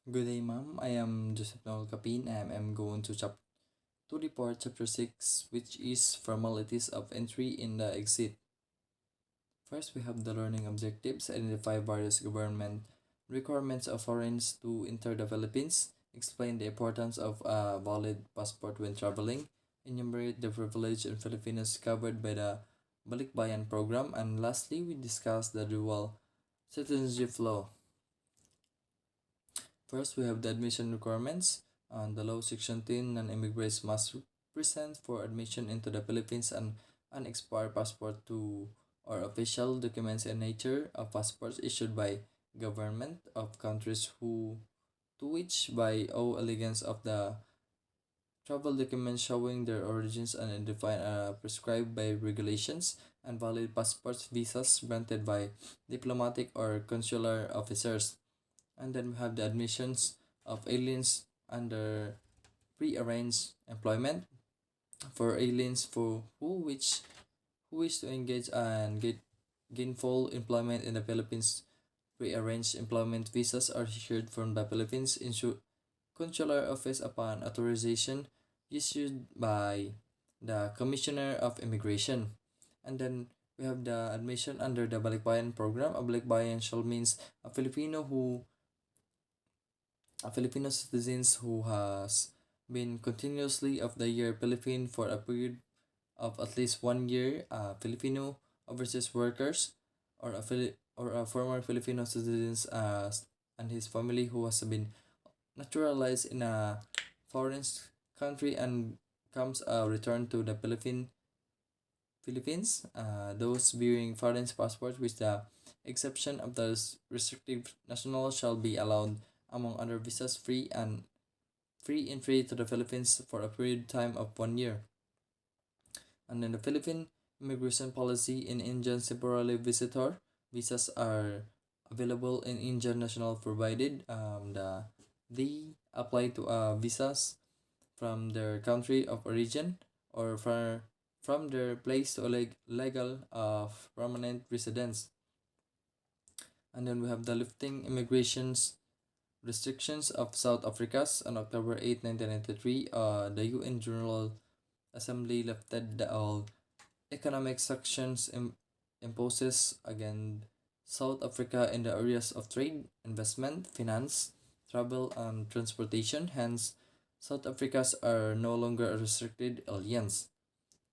Good day, ma'am. I am Joseph Noel Capin. I am going to report chapter 6, which is formalities of entry in the exit. First, we have the learning objectives, identify various government requirements of foreigners to enter the Philippines, explain the importance of a valid passport when traveling, enumerate the privilege in Filipinos covered by the Balikbayan program, and lastly, we discuss the dual citizenship law. First, we have the admission requirements. The law section 10, non-immigrants must present for admission into the Philippines an expired passport to or official documents in nature of passports issued by government of countries who to which by all allegiance of the travel documents showing their origins and defined prescribed by regulations and valid passports visas granted by diplomatic or consular officers. And then we have the admissions of aliens under prearranged employment for aliens for who wish to engage and get gainful employment in the Philippines. Prearranged employment visas are issued from the Philippines consular office upon authorization issued by the Commissioner of Immigration. And then we have the admission under the Balikbayan program. A Balikbayan shall means a Filipino who a Filipino citizens who has been continuously of the year Philippine for a period of at least 1 year, Filipino overseas workers or or a former Filipino citizens and his family who has been naturalized in a foreign country and comes return to the Philippines. Those bearing foreign passports with the exception of the restrictive national shall be allowed among other visas free entry to the Philippines for a period time of 1 year. And then the Philippine immigration policy in Indian temporary visitor visas are available in Indian national provided they apply to visas from their country of origin or from their place to legal of permanent residence. And then we have the lifting immigrations restrictions of South Africa's on October 8, 1993. The UN General Assembly lifted all economic sanctions imposes against South Africa in the areas of trade, investment, finance, travel, and transportation. Hence, South Africa's are no longer a restricted alliance.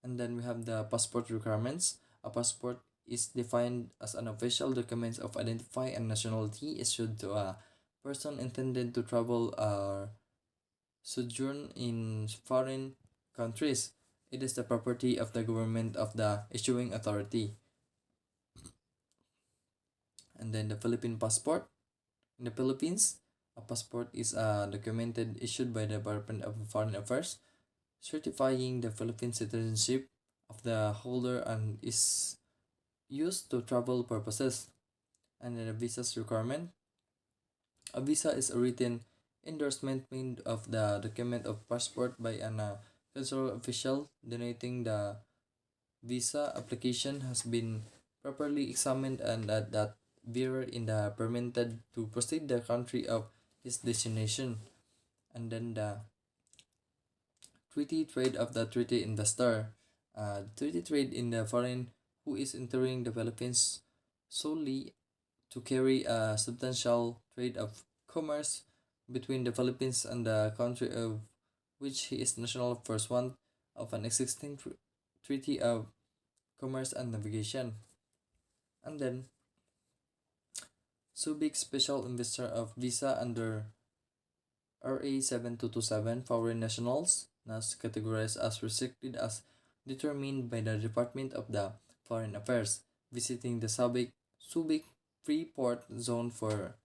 And then we have the passport requirements. A passport is defined as an official document of identity and nationality issued to a person intended to travel or sojourn in foreign countries. It is the property of the government of the issuing authority. And then the Philippine passport. In the Philippines, a passport is a documented issued by the Department of Foreign Affairs certifying the Philippine citizenship of the holder and is used to travel purposes. And then the visa's requirement. A visa is a written endorsement made of the document of passport by an consular official denoting the visa application has been properly examined and that bearer in the permitted to proceed the country of his destination. And then the treaty trade of the treaty investor. Treaty trade in the foreign who is entering the Philippines solely to carry a substantial trade of commerce between the Philippines and the country of which he is national pursuant of an existing treaty of commerce and navigation. And then Subic special investor of visa under RA 7227 foreign nationals, nas categorized as restricted as determined by the Department of the Foreign Affairs, visiting the Subic free port zone for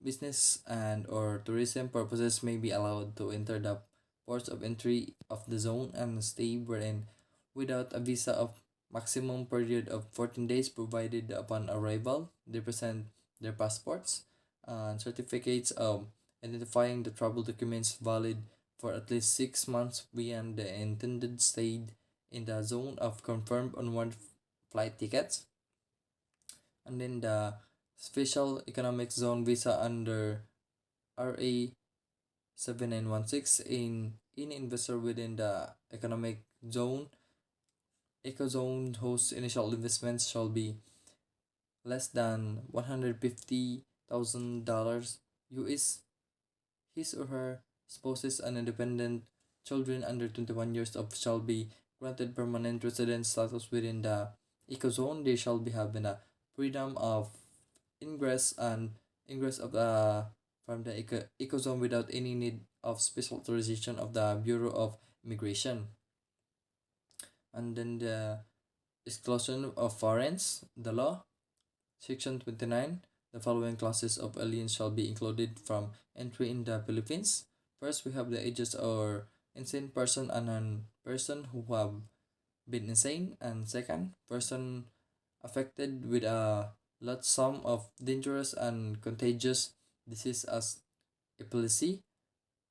business and or tourism purposes may be allowed to enter the ports of entry of the zone and stay wherein without a visa of maximum period of 14 days provided upon arrival. They present their passports and certificates of identifying the travel documents valid for at least 6 months beyond the intended stay in the zone of confirmed onward flight tickets. And then the special economic zone visa under RA 7916 in any investor within the economic zone ecozone whose initial investments shall be less than $150,000 US. His or her spouses and independent children under 21 years of shall be granted permanent residence status within the ecozone. They shall be having a freedom of ingress and ingress of the from the ecozone without any need of special authorization of the Bureau of Immigration. And then the exclusion of foreigners, the law, Section 29. The following classes of aliens shall be included from entry in the Philippines. First, we have the ages or insane person and non person who have been insane. And second, person affected with a large sum of dangerous and contagious disease as epilepsy.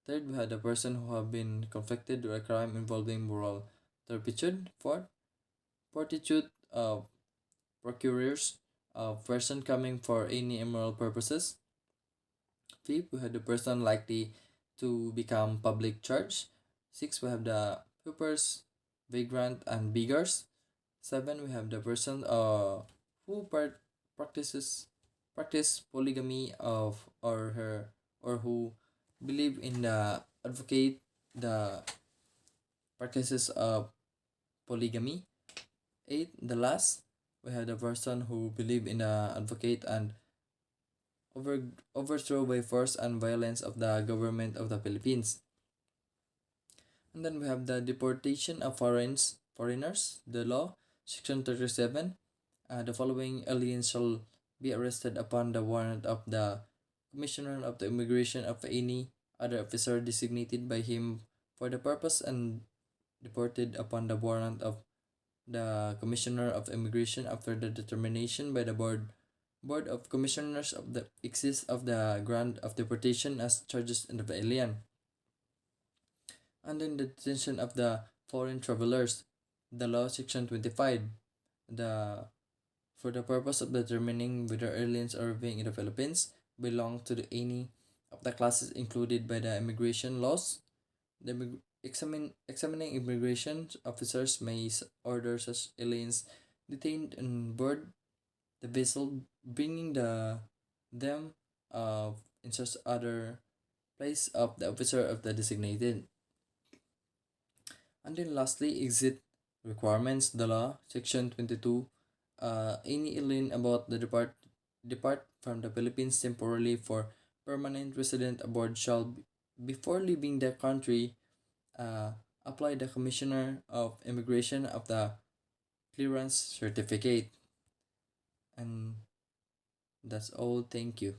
Third, we had a person who have been convicted of a crime involving moral turpitude. Fourth, fortitude of procurers of person coming for any immoral purposes. Fifth, we have the person likely to become public charge. Six, we have the paupers, vagrant, and beggars. Seven, we have the person who practices practice polygamy of or her or who believe in the advocate the practices of polygamy. Eight, the last, we have the person who believe in the advocate and overthrow by force and violence of the government of the Philippines. And then we have the deportation of foreigners, the law, Section 37. The following aliens shall be arrested upon the warrant of the Commissioner of the Immigration of any other officer designated by him for the purpose and deported upon the warrant of the Commissioner of Immigration after the determination by the Board of Commissioners of the exist of the grant of deportation as charges in the alien. And then the detention of the foreign travelers, the law section 25, the for the purpose of determining whether aliens arriving in the Philippines belong to any of the classes included by the immigration laws. The examining immigration officers may order such aliens detained on board the vessel, bringing them in such other place of the officer of the designated. And then lastly, exit requirements, the law, section 22. Any alien about the depart from the Philippines temporarily for permanent resident aboard shall, before leaving the country, uh, apply the Commissioner of Immigration of the clearance certificate. And that's all. Thank you.